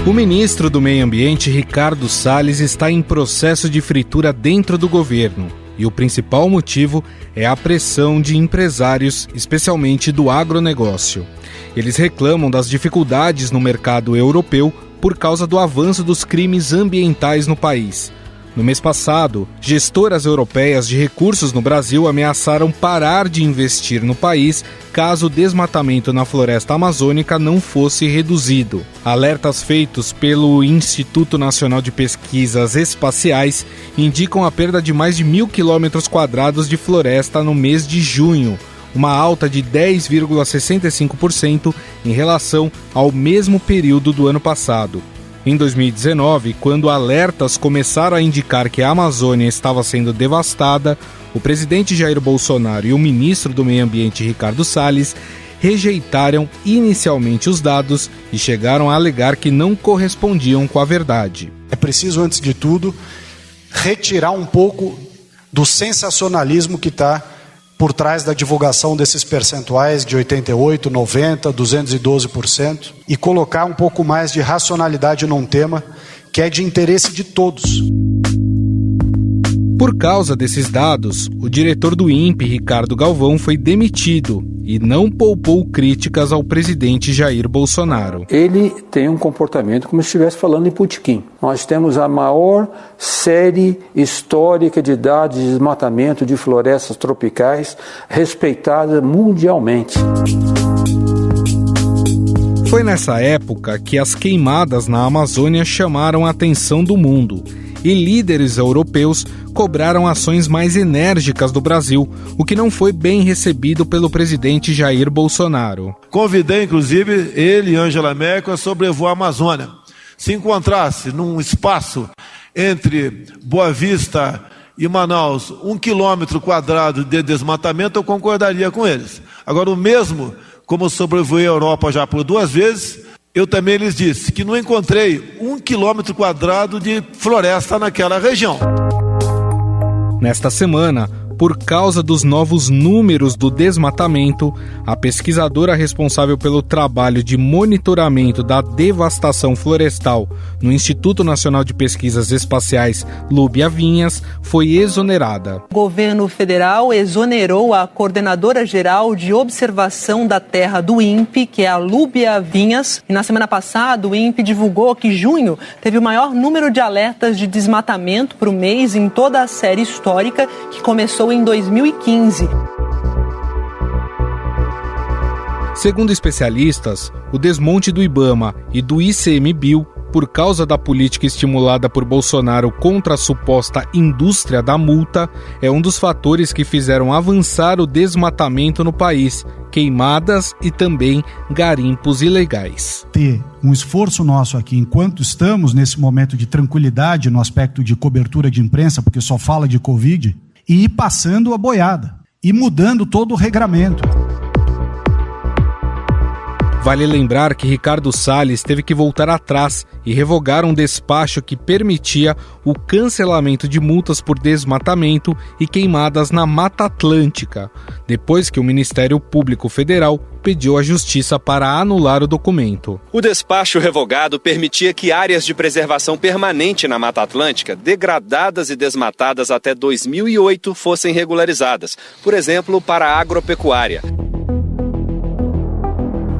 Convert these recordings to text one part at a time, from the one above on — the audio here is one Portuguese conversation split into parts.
O ministro do Meio Ambiente, Ricardo Salles, está em processo de fritura dentro do governo. E o principal motivo é a pressão de empresários, especialmente do agronegócio. Eles reclamam das dificuldades no mercado europeu por causa do avanço dos crimes ambientais no país. No mês passado, gestoras europeias de recursos no Brasil ameaçaram parar de investir no país caso o desmatamento na floresta amazônica não fosse reduzido. Alertas feitos pelo Instituto Nacional de Pesquisas Espaciais indicam a perda de mais de 1.000 km² de floresta no mês de junho, uma alta de 10,65% em relação ao mesmo período do ano passado. Em 2019, quando alertas começaram a indicar que a Amazônia estava sendo devastada, o presidente Jair Bolsonaro e o ministro do Meio Ambiente, Ricardo Salles, rejeitaram inicialmente os dados e chegaram a alegar que não correspondiam com a verdade. É preciso, antes de tudo, retirar um pouco do sensacionalismo que está por trás da divulgação desses percentuais de 88%, 90%, 212% e colocar um pouco mais de racionalidade num tema que é de interesse de todos. Por causa desses dados, o diretor do INPE, Ricardo Galvão, foi demitido e não poupou críticas ao presidente Jair Bolsonaro. Ele tem um comportamento como se estivesse falando em putiquim. Nós temos a maior série histórica de dados de desmatamento de florestas tropicais respeitada mundialmente. Foi nessa época que as queimadas na Amazônia chamaram a atenção do mundo. E líderes europeus cobraram ações mais enérgicas do Brasil, o que não foi bem recebido pelo presidente Jair Bolsonaro. Convidei, inclusive, ele e Angela Merkel a sobrevoar a Amazônia. Se encontrasse num espaço entre Boa Vista e Manaus 1 km² de desmatamento, eu concordaria com eles. Agora, o mesmo, como eu sobrevoei a Europa já por 2 vezes, eu também lhes disse que não encontrei 1 km² de floresta naquela região. Nesta semana, por causa dos novos números do desmatamento, a pesquisadora responsável pelo trabalho de monitoramento da devastação florestal no Instituto Nacional de Pesquisas Espaciais, Lúbia Vinhas, foi exonerada. O governo federal exonerou a coordenadora-geral de observação da terra do INPE, que é a Lúbia Vinhas. E na semana passada, o INPE divulgou que junho teve o maior número de alertas de desmatamento por mês em toda a série histórica, que começou em 2015. Segundo especialistas, o desmonte do IBAMA e do ICMBio, por causa da política estimulada por Bolsonaro contra a suposta indústria da multa, é um dos fatores que fizeram avançar o desmatamento no país, queimadas e também garimpos ilegais. Ter um esforço nosso aqui, enquanto estamos nesse momento de tranquilidade no aspecto de cobertura de imprensa, porque só fala de Covid, e ir passando a boiada, e mudando todo o regramento. Vale lembrar que Ricardo Salles teve que voltar atrás e revogar um despacho que permitia o cancelamento de multas por desmatamento e queimadas na Mata Atlântica, depois que o Ministério Público Federal pediu à Justiça para anular o documento. O despacho revogado permitia que áreas de preservação permanente na Mata Atlântica, degradadas e desmatadas até 2008, fossem regularizadas, por exemplo, para a agropecuária.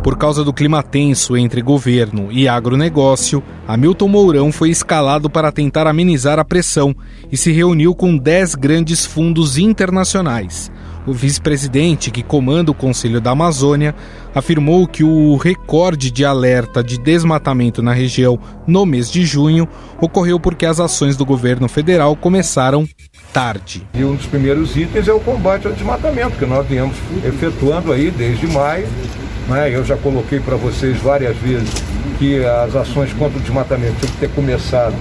Por causa do clima tenso entre governo e agronegócio, Hamilton Mourão foi escalado para tentar amenizar a pressão e se reuniu com 10 grandes fundos internacionais. O vice-presidente, que comanda o Conselho da Amazônia, afirmou que o recorde de alerta de desmatamento na região no mês de junho ocorreu porque as ações do governo federal começaram tarde. E um dos primeiros itens é o combate ao desmatamento, que nós viemos efetuando aí desde maio. Eu já coloquei para vocês várias vezes que as ações contra o desmatamento tinham que ter começado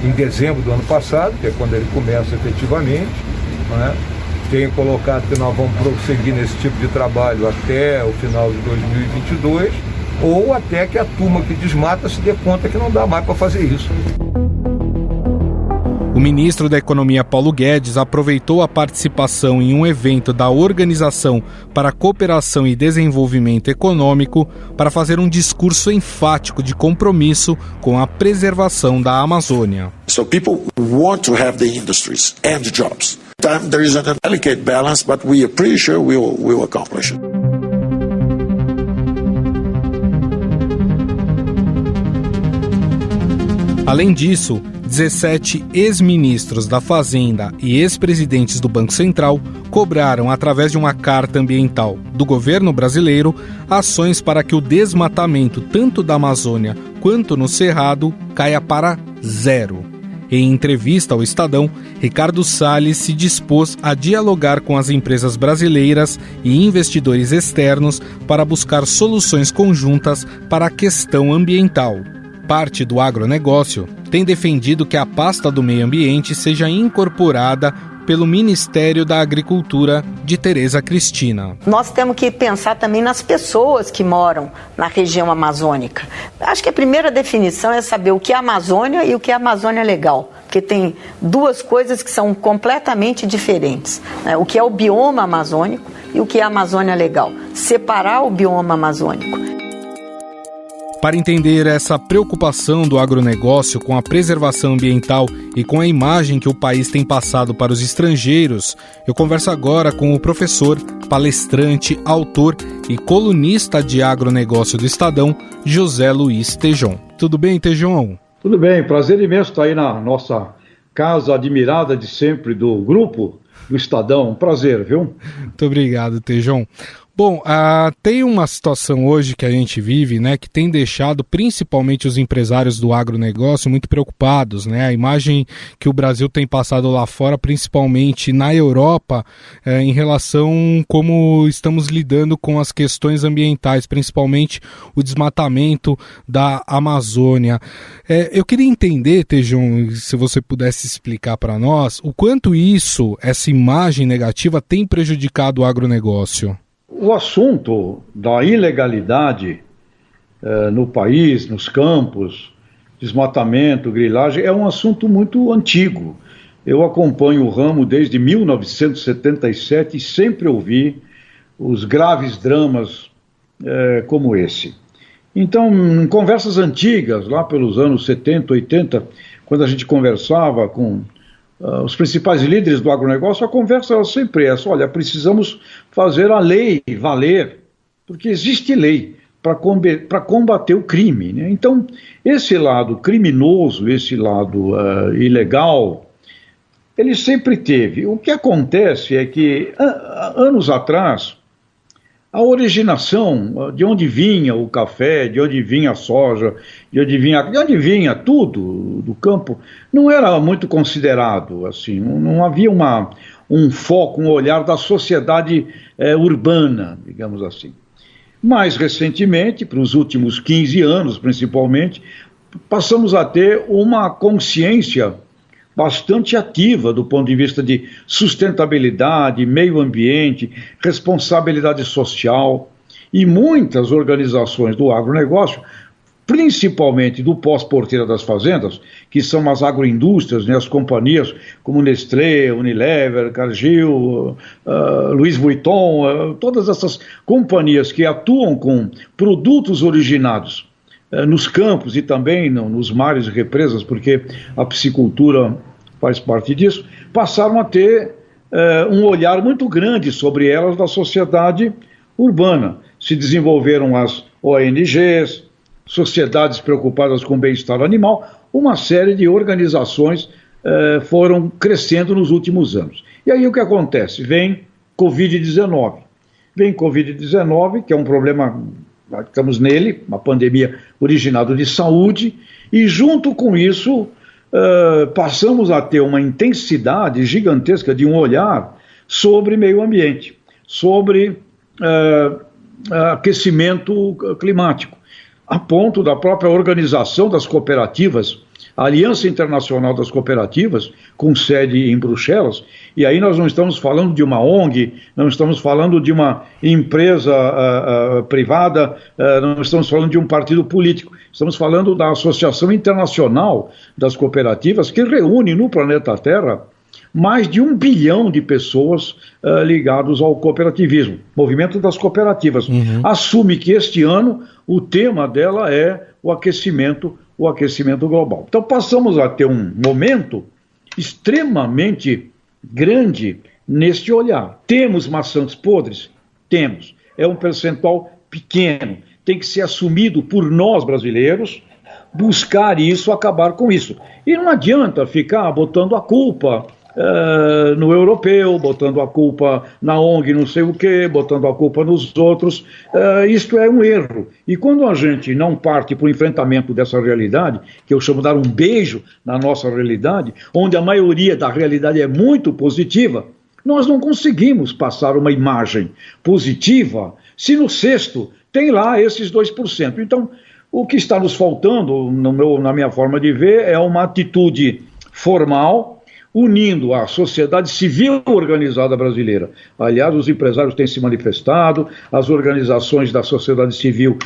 em dezembro do ano passado, que é quando ele começa efetivamente. Tenho colocado que nós vamos prosseguir nesse tipo de trabalho até o final de 2022, ou até que a turma que desmata se dê conta que não dá mais para fazer isso. O ministro da Economia, Paulo Guedes, aproveitou a participação em um evento da Organização para a Cooperação e Desenvolvimento Econômico para fazer um discurso enfático de compromisso com a preservação da Amazônia. So people want to have the industries and jobs. There is a delicate balance, but we are pretty sure we will accomplish it. Além disso, 17 ex-ministros da Fazenda e ex-presidentes do Banco Central cobraram, através de uma carta ambiental do governo brasileiro, ações para que o desmatamento tanto da Amazônia quanto no Cerrado caia para zero. Em entrevista ao Estadão, Ricardo Salles se dispôs a dialogar com as empresas brasileiras e investidores externos para buscar soluções conjuntas para a questão ambiental. Parte do agronegócio tem defendido que a pasta do meio ambiente seja incorporada pelo Ministério da Agricultura de Tereza Cristina. Nós temos que pensar também nas pessoas que moram na região amazônica. Acho que a primeira definição é saber o que é Amazônia e o que é Amazônia legal, porque tem duas coisas que são completamente diferentes, né? O que é o bioma amazônico e o que é a Amazônia legal. Separar o bioma amazônico. Para entender essa preocupação do agronegócio com a preservação ambiental e com a imagem que o país tem passado para os estrangeiros, eu converso agora com o professor, palestrante, autor e colunista de agronegócio do Estadão, José Luiz Tejon. Tudo bem, Tejon? Tudo bem, prazer imenso estar aí na nossa casa admirada de sempre do grupo do Estadão. Um prazer, viu? Muito obrigado, Tejon. Bom, tem uma situação hoje que a gente vive, né, que tem deixado principalmente os empresários do agronegócio muito preocupados, né? A imagem que o Brasil tem passado lá fora, principalmente na Europa, em relação como estamos lidando com as questões ambientais, principalmente o desmatamento da Amazônia. Eu queria entender, Tejon, se você pudesse explicar para nós, o quanto essa imagem negativa tem prejudicado o agronegócio. O assunto da ilegalidade no país, nos campos, desmatamento, grilagem, é um assunto muito antigo. Eu acompanho o ramo desde 1977 e sempre ouvi os graves dramas como esse. Então, em conversas antigas, lá pelos anos 70, 80, quando a gente conversava com os principais líderes do agronegócio, a conversa era sempre essa: olha, precisamos fazer a lei valer, porque existe lei para combater o crime, né? Então, esse lado criminoso, esse lado ilegal, ele sempre teve. O que acontece é que, anos atrás, a originação, de onde vinha o café, de onde vinha a soja, de onde vinha tudo do campo, não era muito considerado, assim, não havia um foco, um olhar da sociedade urbana, digamos assim. Mais recentemente, para os últimos 15 anos principalmente, passamos a ter uma consciência bastante ativa do ponto de vista de sustentabilidade, meio ambiente, responsabilidade social, e muitas organizações do agronegócio, principalmente do pós-porteira das fazendas, que são as agroindústrias, né, as companhias como Nestlé, Unilever, Cargill, Louis Vuitton, todas essas companhias que atuam com produtos originados nos campos e também nos mares e represas, porque a piscicultura faz parte disso, passaram a ter um olhar muito grande sobre elas da sociedade urbana. Se desenvolveram as ONGs, sociedades preocupadas com o bem-estar animal, uma série de organizações foram crescendo nos últimos anos. E aí o que acontece? Vem Covid-19. Vem Covid-19, que é um problema, estamos nele, uma pandemia originada de saúde, e junto com isso passamos a ter uma intensidade gigantesca de um olhar sobre meio ambiente, sobre aquecimento climático. a ponto da própria organização das cooperativas, a Aliança Internacional das Cooperativas, com sede em Bruxelas, e aí nós não estamos falando de uma ONG, não estamos falando de uma empresa privada, não estamos falando de um partido político, estamos falando da Associação Internacional das Cooperativas, que reúne no planeta Terra mais de 1 bilhão de pessoas ligadas ao cooperativismo, movimento das cooperativas. Assume que este ano o tema dela é o aquecimento global. Então passamos a ter um momento extremamente grande neste olhar. Temos maçãs podres? Temos. É um percentual pequeno. Tem que ser assumido por nós brasileiros, buscar isso, acabar com isso. E não adianta ficar botando a culpa no europeu, botando a culpa na ONG não sei o quê, botando a culpa nos outros. Isto é um erro. E quando a gente não parte para o enfrentamento dessa realidade, que eu chamo de dar um beijo na nossa realidade, onde a maioria da realidade é muito positiva, nós não conseguimos passar uma imagem positiva se no cesto tem lá esses 2%. Então, o que está nos faltando, na minha forma de ver, é uma atitude formal, unindo a sociedade civil organizada brasileira. Aliás, os empresários têm se manifestado, as organizações da sociedade civil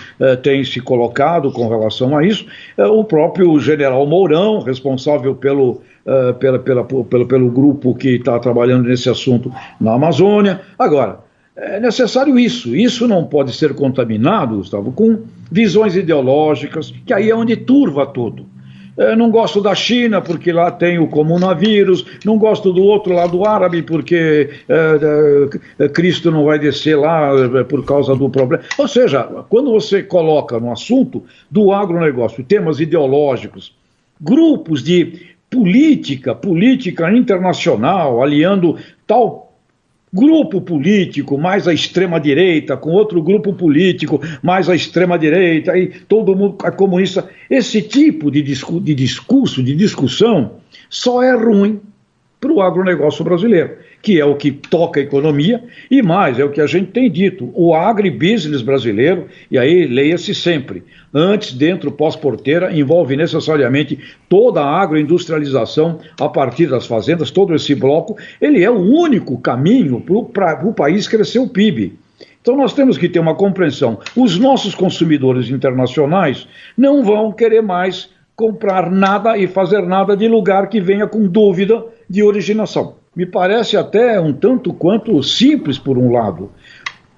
têm se colocado com relação a isso, o próprio general Mourão, responsável pelo grupo que está trabalhando nesse assunto na Amazônia. Agora, é necessário isso não pode ser contaminado, Gustavo, com visões ideológicas, que aí é onde turva tudo. Não gosto da China porque lá tem o coronavírus, não gosto do outro lado árabe porque Cristo não vai descer lá por causa do problema. Ou seja, quando você coloca no assunto do agronegócio temas ideológicos, grupos de política internacional, aliando tal grupo político mais a extrema-direita, com outro grupo político mais a extrema-direita, e todo mundo é comunista. Esse tipo de discussão, só é ruim para o agronegócio brasileiro, que é o que toca a economia, e mais, é o que a gente tem dito, o agribusiness brasileiro, e aí leia-se sempre, antes, dentro, pós-porteira, envolve necessariamente toda a agroindustrialização a partir das fazendas, todo esse bloco, ele é o único caminho para o país crescer o PIB. Então nós temos que ter uma compreensão, os nossos consumidores internacionais não vão querer mais comprar nada e fazer nada de lugar que venha com dúvida de originação. Me parece até um tanto quanto simples, por um lado.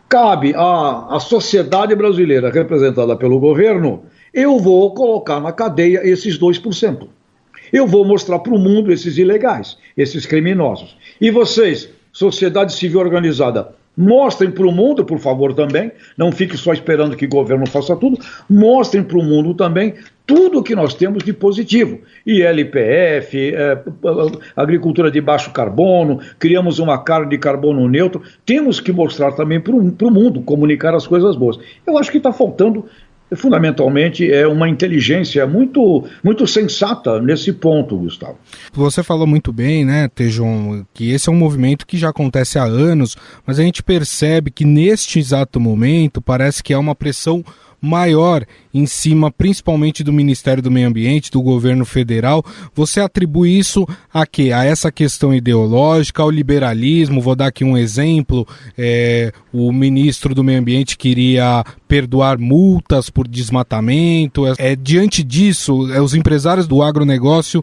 Cabe à sociedade brasileira, representada pelo governo, eu vou colocar na cadeia esses 2%. Eu vou mostrar para o mundo esses ilegais, esses criminosos. E vocês, sociedade civil organizada, mostrem para o mundo, por favor, também, não fique só esperando que o governo faça tudo, mostrem para o mundo também tudo o que nós temos de positivo. ILPF, agricultura de baixo carbono, criamos uma carne de carbono neutro, temos que mostrar também para o mundo, comunicar as coisas boas. Eu acho que está faltando, fundamentalmente, uma inteligência muito sensata nesse ponto, Gustavo. Você falou muito bem, né, Tejon, que esse é um movimento que já acontece há anos, mas a gente percebe que neste exato momento parece que há uma pressão maior em cima, principalmente do Ministério do Meio Ambiente, do governo federal. Você atribui isso a quê? A essa questão ideológica, ao liberalismo? Vou dar aqui um exemplo. O ministro do Meio Ambiente queria perdoar multas por desmatamento. Diante disso, os empresários do agronegócio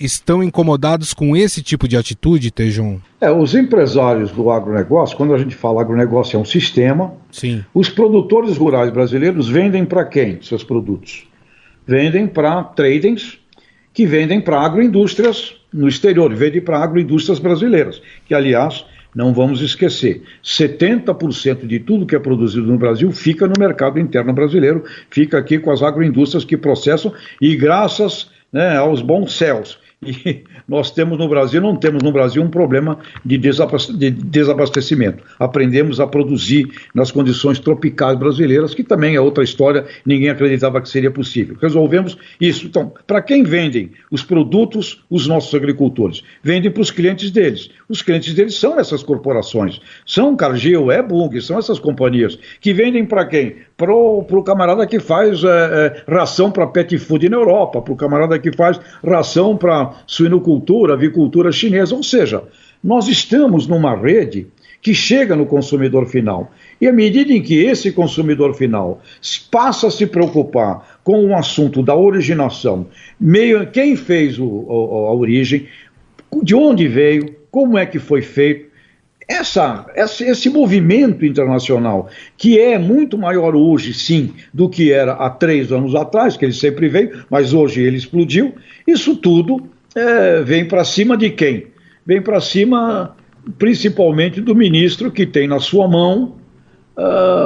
estão incomodados com esse tipo de atitude, Tejon? Os empresários do agronegócio, quando a gente fala agronegócio é um sistema, sim. Os produtores rurais brasileiros vendem para quem seus produtos? Vendem para tradings, que vendem para agroindústrias no exterior, vendem para agroindústrias brasileiras, que aliás, não vamos esquecer, 70% de tudo que é produzido no Brasil fica no mercado interno brasileiro, fica aqui com as agroindústrias que processam, e graças aos bons céus, E nós temos no Brasil, não temos no Brasil um problema de desabastecimento. Aprendemos a produzir nas condições tropicais brasileiras, que também é outra história, ninguém acreditava que seria possível. Resolvemos isso. Então, para quem vendem os produtos, os nossos agricultores? Vendem para os clientes deles. Os clientes deles são essas corporações, são Cargill, Bung, são essas companhias, que vendem para quem? Para o camarada que faz ração para pet food na Europa, para o camarada que faz ração para suinocultura, avicultura chinesa. Ou seja, nós estamos numa rede que chega no consumidor final. E à medida em que esse consumidor final passa a se preocupar com o assunto da originação, quem fez a origem, de onde veio, como é que foi feito, esse movimento internacional, que é muito maior hoje, sim, do que era há 3 anos atrás, que ele sempre veio, mas hoje ele explodiu, isso tudo vem para cima de quem? Vem para cima, principalmente, do ministro que tem na sua mão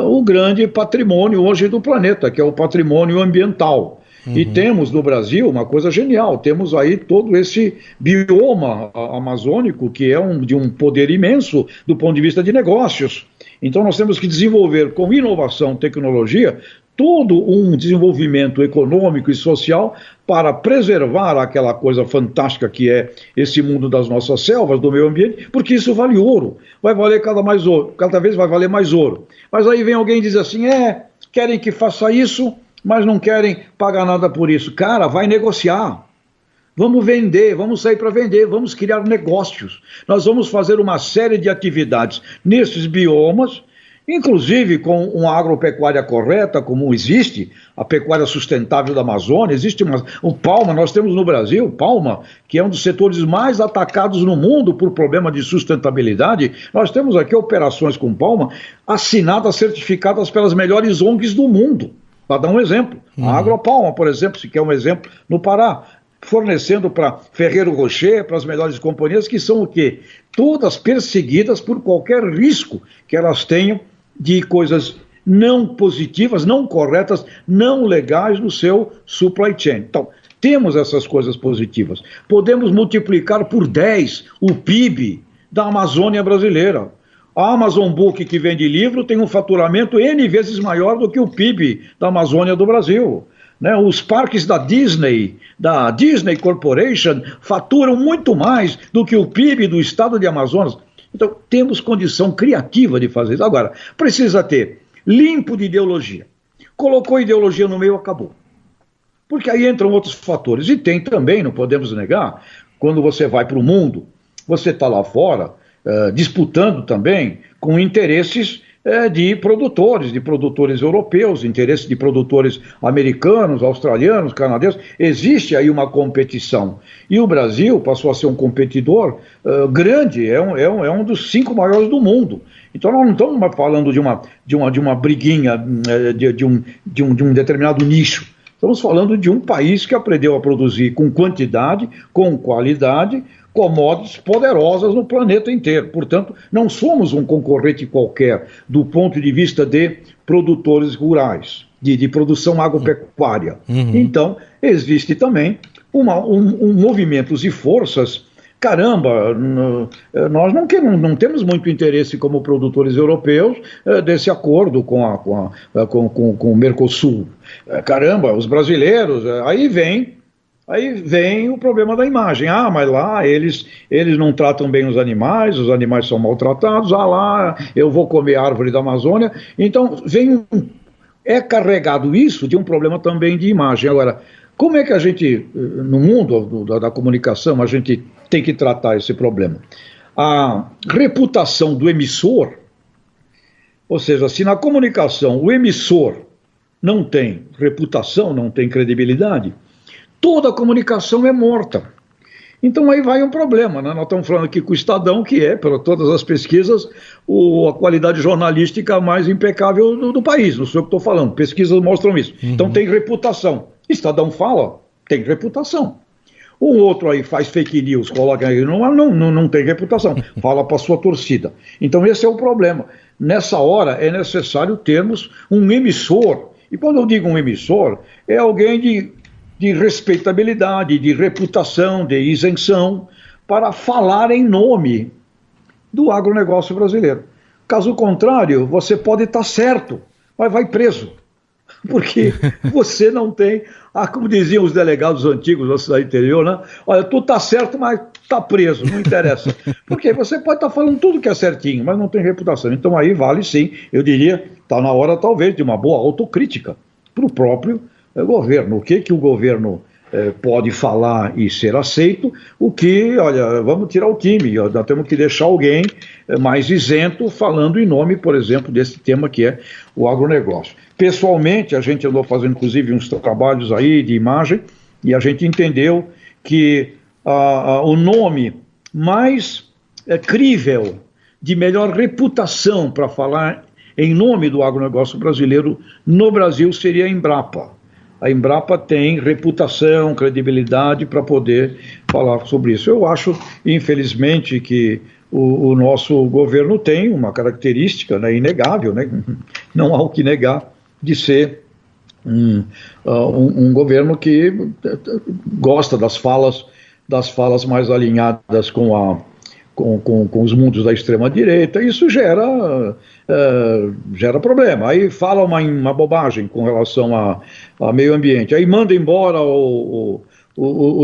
o grande patrimônio hoje do planeta, que é o patrimônio ambiental. E temos no Brasil uma coisa genial, temos aí todo esse bioma amazônico que é de um poder imenso do ponto de vista de negócios. Então nós temos que desenvolver com inovação, tecnologia, todo um desenvolvimento econômico e social para preservar aquela coisa fantástica que é esse mundo das nossas selvas, do meio ambiente, porque isso vale ouro, vai valer cada vez vai valer mais ouro. Mas aí vem alguém e diz assim, querem que faça isso, mas não querem pagar nada por isso. Cara, vai negociar. Vamos vender, vamos sair para vender, vamos criar negócios. Nós vamos fazer uma série de atividades nesses biomas, inclusive com uma agropecuária correta, como existe, a pecuária sustentável da Amazônia, existe o palma, nós temos no Brasil, palma, que é um dos setores mais atacados no mundo por problema de sustentabilidade. Nós temos aqui operações com palma assinadas, certificadas pelas melhores ONGs do mundo. Para dar um exemplo, a Agropalma, por exemplo, se quer um exemplo, no Pará, fornecendo para Ferreiro Rocher, para as melhores companhias, que são o quê? Todas perseguidas por qualquer risco que elas tenham de coisas não positivas, não corretas, não legais no seu supply chain. Então, temos essas coisas positivas. Podemos multiplicar por 10 o PIB da Amazônia brasileira. A Amazon Book, que vende livro, tem um faturamento N vezes maior do que o PIB da Amazônia do Brasil. Né? Os parques da Disney Corporation, faturam muito mais do que o PIB do estado de Amazonas. Então, temos condição criativa de fazer isso. Agora, precisa ter limpo de ideologia. Colocou ideologia no meio, acabou. Porque aí entram outros fatores. E tem também, não podemos negar, quando você vai para o mundo, você está lá fora, disputando também com interesses de produtores europeus, interesses de produtores americanos, australianos, canadenses. Existe aí uma competição. E o Brasil passou a ser um competidor grande, é um dos 5 maiores do mundo. Então nós não estamos falando de uma briguinha de um determinado nicho. Estamos falando de um país que aprendeu a produzir com quantidade, com qualidade, commodities poderosas no planeta inteiro. Portanto, não somos um concorrente qualquer do ponto de vista de produtores rurais, de produção agropecuária. Então, existe também movimentos e forças. Caramba, nós não temos muito interesse como produtores europeus desse acordo com o Mercosul. Caramba, os brasileiros, aí vem o problema da imagem. Mas lá eles não tratam bem os animais são maltratados, lá eu vou comer árvore da Amazônia. Então é carregado isso de um problema também de imagem. Agora, como é que a gente, no mundo da comunicação, a gente tem que tratar esse problema? A reputação do emissor, ou seja, se na comunicação o emissor não tem reputação, não tem credibilidade, toda a comunicação é morta. Então aí vai um problema, né? Nós estamos falando aqui com o Estadão, que é, por todas as pesquisas, a qualidade jornalística mais impecável do país, não sou eu que estou falando, pesquisas mostram isso. Então tem reputação. Estadão fala, tem reputação. O outro aí faz fake news, coloca aí, não tem reputação, fala para a sua torcida. Então esse é o problema. Nessa hora é necessário termos um emissor. E quando eu digo um emissor, é alguém de de respeitabilidade, de reputação, de isenção, para falar em nome do agronegócio brasileiro. Caso contrário, você pode estar certo, mas vai preso. Porque você não tem, como diziam os delegados antigos da cidade interior, né? Olha, tu tá certo, mas tá preso, não interessa. Porque você pode estar falando tudo que é certinho, mas não tem reputação. Então aí vale sim, eu diria, está na hora talvez de uma boa autocrítica para o próprio governo. O que o governo pode falar e ser aceito, o que, olha, vamos tirar o time, nós temos que deixar alguém mais isento falando em nome, por exemplo, desse tema que é o agronegócio. Pessoalmente, a gente andou fazendo inclusive uns trabalhos aí de imagem e a gente entendeu que o nome mais crível, de melhor reputação para falar em nome do agronegócio brasileiro no Brasil seria a Embrapa. A Embrapa tem reputação, credibilidade para poder falar sobre isso. Eu acho, infelizmente, que o nosso governo tem uma característica, né, inegável, né, não há o que negar, de ser um governo que gosta das falas mais alinhadas com os mundos da extrema-direita. Isso gera problema. Aí fala uma bobagem com relação ao meio ambiente, aí manda embora o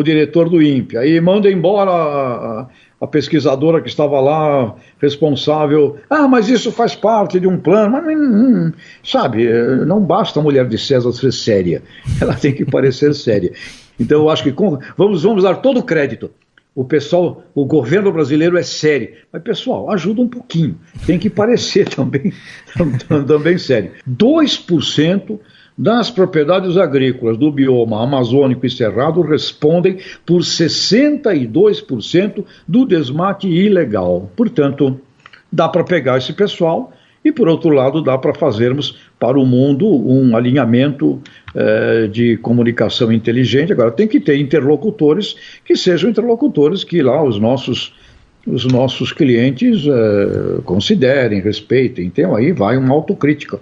diretor do INPE, aí manda embora a pesquisadora que estava lá responsável. Mas isso faz parte de um plano. Mas, sabe, não basta a mulher de César ser séria, ela tem que parecer séria. Então eu acho que vamos dar todo o crédito. O governo brasileiro é sério. Mas, pessoal, ajuda um pouquinho. Tem que parecer também sério. 2% das propriedades agrícolas do bioma amazônico e cerrado respondem por 62% do desmate ilegal. Portanto, dá para pegar esse pessoal e, por outro lado, dá para fazermos para o mundo um alinhamento de comunicação inteligente. Agora, tem que ter interlocutores que sejam interlocutores que lá os nossos clientes considerem, respeitem. Então aí vai uma autocrítica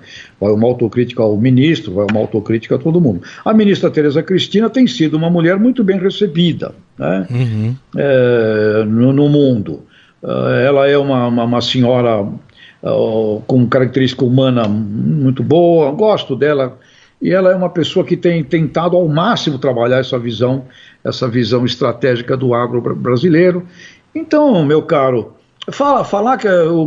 ao ministro, vai uma autocrítica a todo mundo. A ministra Tereza Cristina tem sido uma mulher muito bem recebida, né? No mundo. Ela é uma senhora com característica humana muito boa, gosto dela, e ela é uma pessoa que tem tentado ao máximo trabalhar essa visão estratégica do agro brasileiro. Então, meu caro, falar que o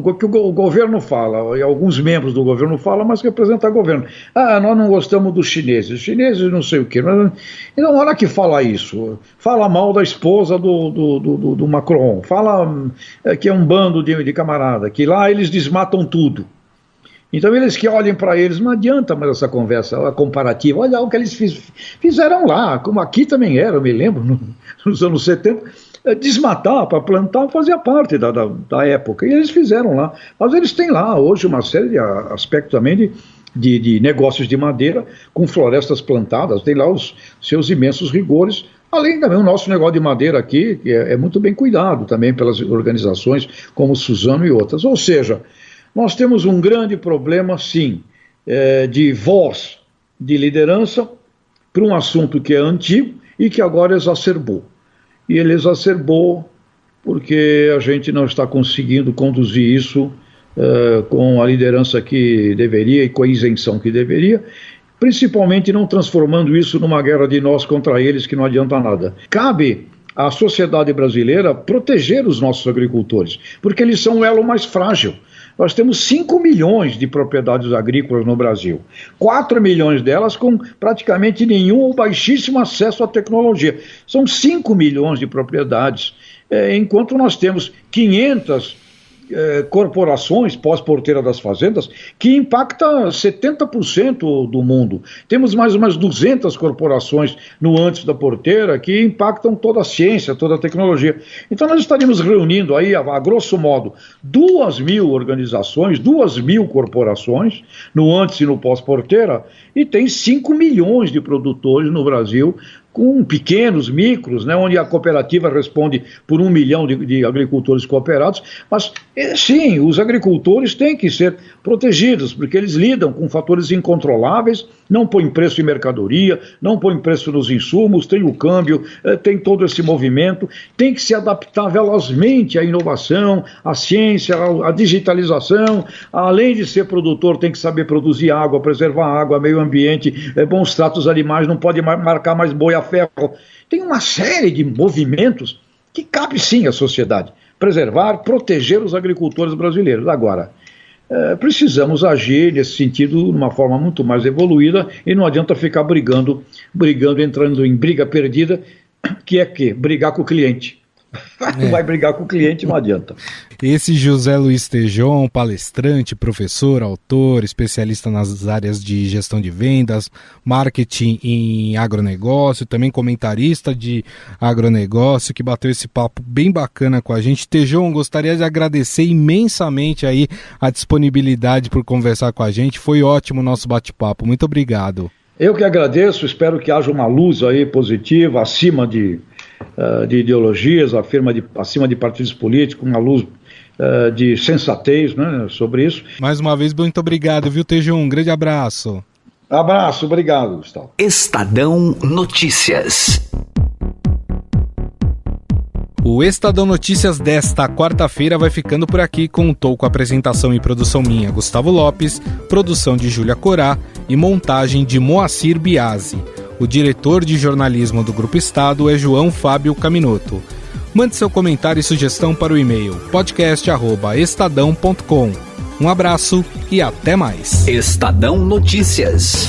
governo fala, e alguns membros do governo falam, mas que representa o governo. Nós não gostamos dos chineses. Os chineses não sei o quê. Mas, então, na hora que fala isso, fala mal da esposa do Macron, fala que é um bando de camarada, que lá eles desmatam tudo. Então eles que olhem para eles, não adianta mais essa conversa, a comparativa, olha o que eles fizeram lá, como aqui também era, eu me lembro, nos anos 70, desmatar para plantar fazia parte da época, e eles fizeram lá, mas eles têm lá hoje uma série de aspectos também de negócios de madeira com florestas plantadas, tem lá os seus imensos rigores, além também o nosso negócio de madeira aqui, que é muito bem cuidado também pelas organizações como Suzano e outras, ou seja, nós temos um grande problema, sim, de voz, de liderança, para um assunto que é antigo e que agora exacerbou. E ele exacerbou porque a gente não está conseguindo conduzir isso com a liderança que deveria e com a isenção que deveria, principalmente não transformando isso numa guerra de nós contra eles, que não adianta nada. Cabe à sociedade brasileira proteger os nossos agricultores, porque eles são o elo mais frágil. Nós temos 5 milhões de propriedades agrícolas no Brasil, 4 milhões delas com praticamente nenhum ou baixíssimo acesso à tecnologia. São 5 milhões de propriedades, enquanto nós temos 500 corporações pós-porteira das fazendas, que impacta 70% do mundo. Temos mais umas 200 corporações no antes da porteira que impactam toda a ciência, toda a tecnologia. Então nós estaríamos reunindo aí, a grosso modo, 2.000 organizações, 2.000 corporações, no antes e no pós-porteira, e tem 5 milhões de produtores no Brasil com pequenos, micros, né, onde a cooperativa responde por 1 milhão de agricultores cooperados, mas sim, os agricultores têm que ser protegidos, porque eles lidam com fatores incontroláveis, não põem preço em mercadoria, não põem preço nos insumos, tem o câmbio, tem todo esse movimento, tem que se adaptar velozmente à inovação, à ciência, à digitalização, além de ser produtor, tem que saber produzir água, preservar água, meio ambiente, bons tratos animais, não pode marcar mais boi a ferro. Tem uma série de movimentos que cabe sim à sociedade preservar, proteger os agricultores brasileiros. Agora, precisamos agir nesse sentido de uma forma muito mais evoluída e não adianta ficar brigando, entrando em briga perdida, que é brigar com o cliente. Vai brigar com o cliente, não adianta. Esse José Luiz Tejon, palestrante, professor, autor, especialista nas áreas de gestão de vendas, marketing em agronegócio, também comentarista de agronegócio, que bateu esse papo bem bacana com a gente. Tejon, gostaria de agradecer imensamente aí a disponibilidade por conversar com a gente. Foi ótimo o nosso bate-papo. Muito obrigado. Eu que agradeço, espero que haja uma luz aí positiva, acima de ideologias, acima de partidos políticos, uma luz de sensatez, né, sobre isso. Mais uma vez, muito obrigado, viu, Tejon? Um grande abraço. Abraço, obrigado, Gustavo. Estadão Notícias. O Estadão Notícias desta quarta-feira vai ficando por aqui. Contou com apresentação e produção minha, Gustavo Lopes, produção de Júlia Corá e montagem de Moacir Biasi. O diretor de jornalismo do Grupo Estado é João Fábio Caminoto. Mande seu comentário e sugestão para o e-mail podcast@estadão.com. Um abraço e até mais. Estadão Notícias.